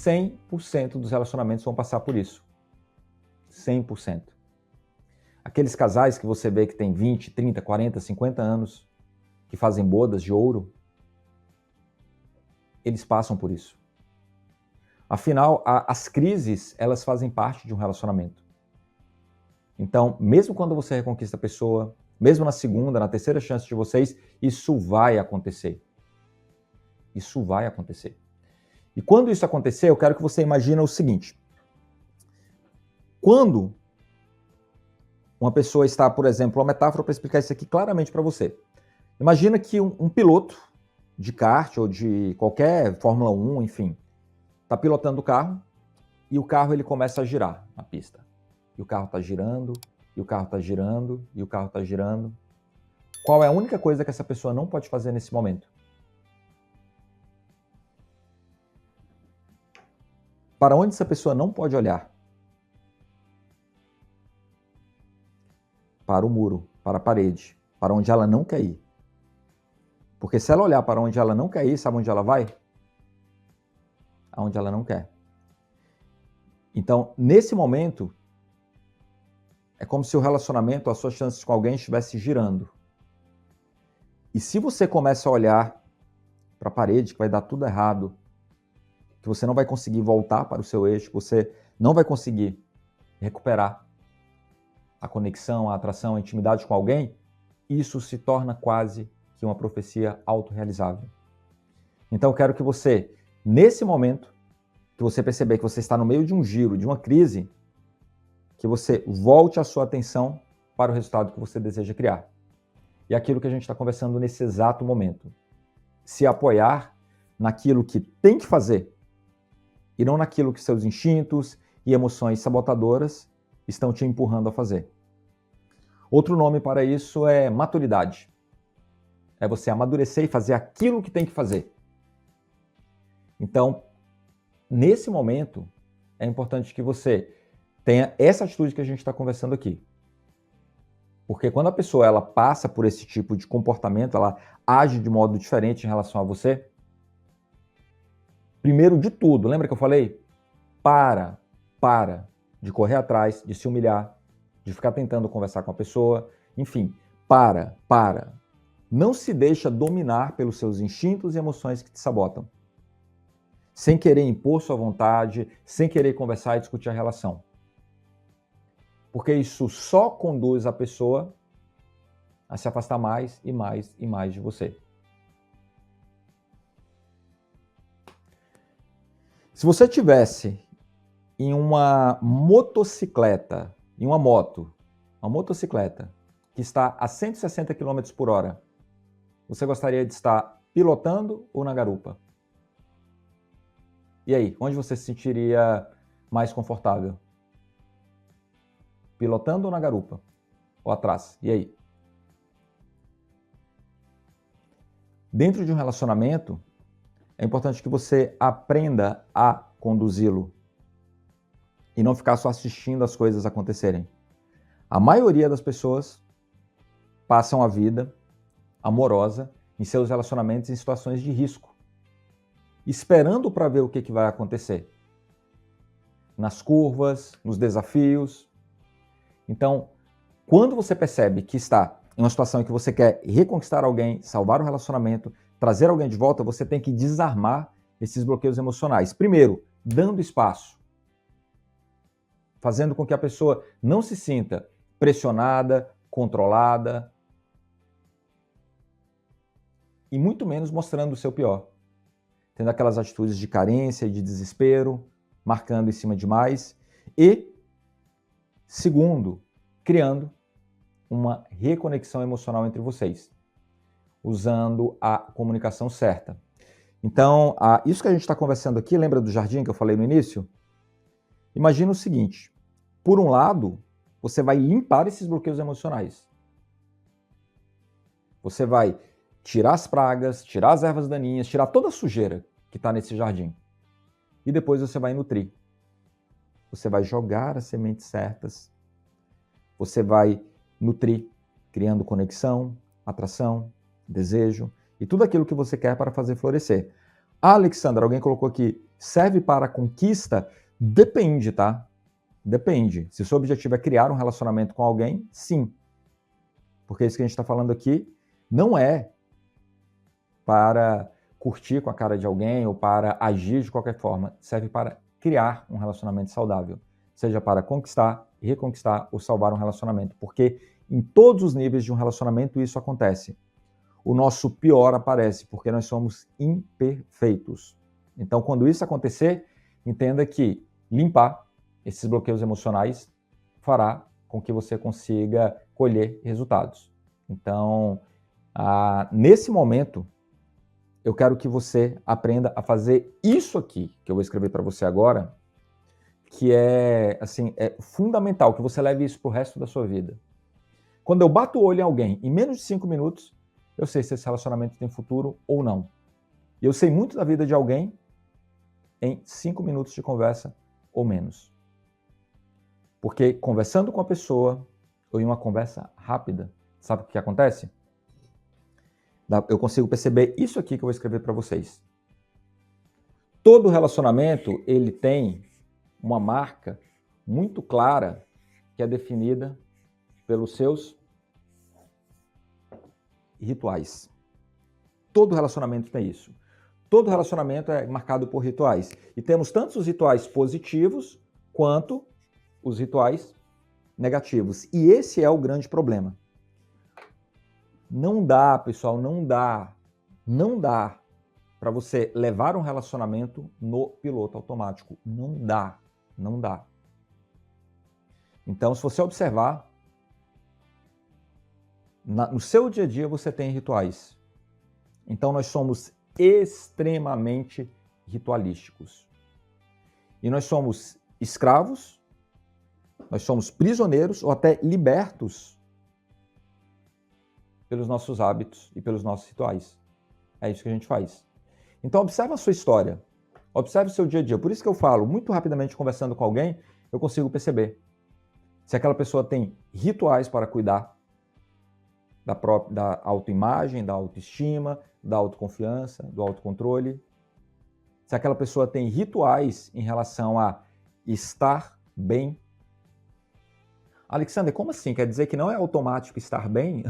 100% dos relacionamentos vão passar por isso. 100%. Aqueles casais que você vê que tem 20, 30, 40, 50 anos, que fazem bodas de ouro, eles passam por isso. Afinal, as crises, elas fazem parte de um relacionamento. Então, mesmo quando você reconquista a pessoa, mesmo na segunda, na terceira chance de vocês, isso vai acontecer. Isso vai acontecer. E quando isso acontecer, eu quero que você imagine o seguinte. Quando uma pessoa está, por exemplo, uma metáfora para explicar isso aqui claramente para você. Imagina que um piloto de kart ou de qualquer Fórmula 1, enfim, está pilotando o carro e o carro ele começa a girar na pista. E o carro está girando, e o carro está girando, e o carro está girando. Qual é a única coisa que essa pessoa não pode fazer nesse momento? Para onde essa pessoa não pode olhar? Para o muro, para a parede, para onde ela não quer ir. Porque se ela olhar para onde ela não quer ir, sabe onde ela vai? Aonde ela não quer. Então, nesse momento, é como se o relacionamento, as suas chances com alguém estivesse girando. E se você começa a olhar para a parede, que vai dar tudo errado, que você não vai conseguir voltar para o seu eixo, que você não vai conseguir recuperar a conexão, a atração, a intimidade com alguém, isso se torna quase que uma profecia autorrealizável. Então eu quero que você, nesse momento, que você perceber que você está no meio de um giro, de uma crise, que você volte a sua atenção para o resultado que você deseja criar. E aquilo que a gente está conversando nesse exato momento. Se apoiar naquilo que tem que fazer e não naquilo que seus instintos e emoções sabotadoras estão te empurrando a fazer. Outro nome para isso é maturidade. É você amadurecer e fazer aquilo que tem que fazer. Então, nesse momento, é importante que você tenha essa atitude que a gente está conversando aqui. Porque quando a pessoa ela passa por esse tipo de comportamento, ela age de modo diferente em relação a você, primeiro de tudo, lembra que eu falei? Para de correr atrás, de se humilhar, de ficar tentando conversar com a pessoa, enfim, para. Não se deixa dominar pelos seus instintos e emoções que te sabotam. Sem querer impor sua vontade, sem querer conversar e discutir a relação. Porque isso só conduz a pessoa a se afastar mais e mais e mais de você. Se você tivesse em uma motocicleta, em uma motocicleta, que está a 160 km por hora, você gostaria de estar pilotando ou na garupa? E aí, onde você se sentiria mais confortável? Pilotando ou na garupa? Ou atrás? E aí? Dentro de um relacionamento, é importante que você aprenda a conduzi-lo e não ficar só assistindo as coisas acontecerem. A maioria das pessoas passam a vida amorosa em seus relacionamentos em situações de risco, esperando para ver o que vai acontecer. Nas curvas, nos desafios. Então, quando você percebe que está em uma situação em que você quer reconquistar alguém, salvar o relacionamento, trazer alguém de volta, você tem que desarmar esses bloqueios emocionais. Primeiro, dando espaço. Fazendo com que a pessoa não se sinta pressionada, controlada e muito menos mostrando o seu pior. Tendo aquelas atitudes de carência e de desespero, marcando em cima demais. E, segundo, criando uma reconexão emocional entre vocês, usando a comunicação certa. Então, isso que a gente está conversando aqui, lembra do jardim que eu falei no início? Imagina o seguinte, por um lado, você vai limpar esses bloqueios emocionais. Você vai tirar as pragas, tirar as ervas daninhas, tirar toda a sujeira que está nesse jardim. E depois você vai nutrir. Você vai jogar as sementes certas. Você vai nutrir, criando conexão, atração, desejo e tudo aquilo que você quer para fazer florescer. Ah, Alexandre, alguém colocou aqui, serve para conquista? Depende, tá? Depende. Se o seu objetivo é criar um relacionamento com alguém, sim. Porque isso que a gente está falando aqui não é para curtir com a cara de alguém ou para agir de qualquer forma. Serve para criar um relacionamento saudável. Seja para conquistar, reconquistar ou salvar um relacionamento. Porque em todos os níveis de um relacionamento isso acontece. O nosso pior aparece porque nós somos imperfeitos. Então, quando isso acontecer, entenda que limpar esses bloqueios emocionais fará com que você consiga colher resultados. Então, nesse momento, eu quero que você aprenda a fazer isso aqui, que eu vou escrever para você agora, que é, assim, é fundamental, que você leve isso para o resto da sua vida. Quando eu bato o olho em alguém, em menos de 5 minutos, eu sei se esse relacionamento tem futuro ou não. E eu sei muito da vida de alguém em 5 minutos de conversa ou menos. Porque conversando com a pessoa, ou em uma conversa rápida, sabe o que acontece? Eu consigo perceber isso aqui que eu vou escrever para vocês. Todo relacionamento, ele tem uma marca muito clara que é definida pelos seus rituais. Todo relacionamento tem isso. Todo relacionamento é marcado por rituais. E temos tanto os rituais positivos quanto os rituais negativos. E esse é o grande problema. Não dá, pessoal, não dá para você levar um relacionamento no piloto automático. Não dá. Então, se você observar, no seu dia a dia você tem rituais. Então, nós somos extremamente ritualísticos. E nós somos escravos, nós somos prisioneiros ou até libertos pelos nossos hábitos e pelos nossos rituais. É isso que a gente faz. Então, observe a sua história. Observe o seu dia a dia. Por isso que eu falo, muito rapidamente conversando com alguém, eu consigo perceber se aquela pessoa tem rituais para cuidar da autoimagem, da autoestima, da autoconfiança, do autocontrole. Se aquela pessoa tem rituais em relação a estar bem. Alexandre, como assim? Quer dizer que não é automático estar bem?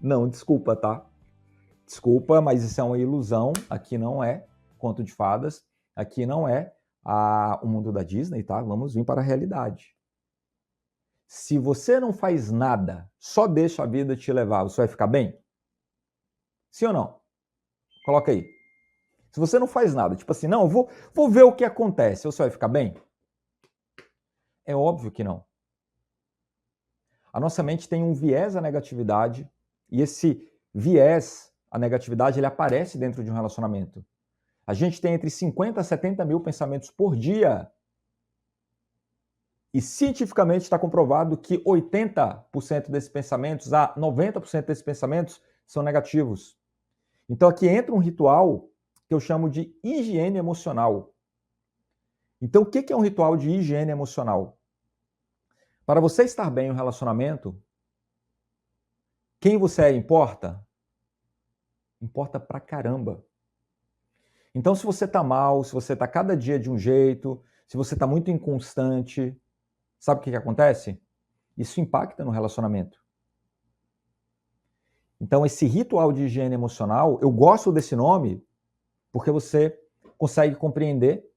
Não, desculpa, tá? Desculpa, mas isso é uma ilusão. Aqui não é conto de fadas. Aqui não é o mundo da Disney, tá? Vamos vir para a realidade. Se você não faz nada, só deixa a vida te levar, você vai ficar bem? Sim ou não? Coloca aí. Se você não faz nada, tipo assim, não, eu vou ver o que acontece, você vai ficar bem? É óbvio que não. A nossa mente tem um viés à negatividade e esse viés à negatividade ele aparece dentro de um relacionamento. A gente tem entre 50 a 70 mil pensamentos por dia. E cientificamente está comprovado que 80% desses pensamentos a 90% desses pensamentos são negativos. Então aqui entra um ritual que eu chamo de higiene emocional. Então o que é um ritual de higiene emocional? Para você estar bem em um relacionamento, quem você é importa? Importa pra caramba. Então se você tá mal, se você tá cada dia de um jeito, se você tá muito inconstante, sabe o que acontece? Isso impacta no relacionamento. Então, esse ritual de higiene emocional, eu gosto desse nome porque você consegue compreender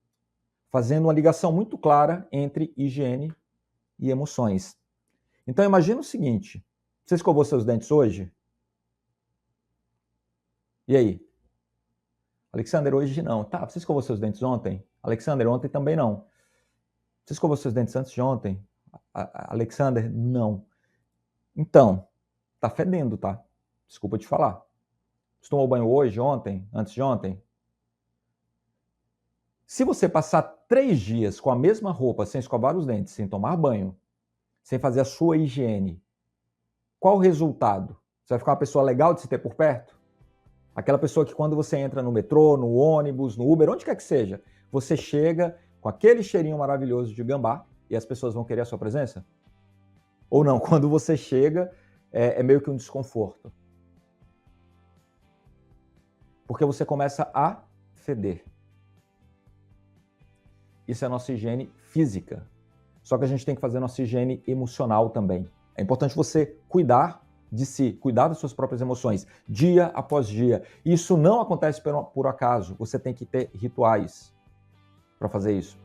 fazendo uma ligação muito clara entre higiene e emoções. Então, imagina o seguinte, você escovou seus dentes hoje? E aí? Alexander, hoje não. Tá, você escovou seus dentes ontem? Alexander, ontem também não. Você escovou seus dentes antes de ontem? Alexander, não. Então, tá fedendo, tá? Desculpa te falar. Você tomou banho hoje, ontem, antes de ontem? Se você passar 3 dias com a mesma roupa, sem escovar os dentes, sem tomar banho, sem fazer a sua higiene, qual o resultado? Você vai ficar uma pessoa legal de se ter por perto? Aquela pessoa que quando você entra no metrô, no ônibus, no Uber, onde quer que seja, você chega com aquele cheirinho maravilhoso de gambá e as pessoas vão querer a sua presença? Ou não, quando você chega, é meio que um desconforto. Porque você começa a feder. Isso é a nossa higiene física. Só que a gente tem que fazer a nossa higiene emocional também. É importante você cuidar de si, cuidar das suas próprias emoções, dia após dia. Isso não acontece por acaso. Você tem que ter rituais para fazer isso.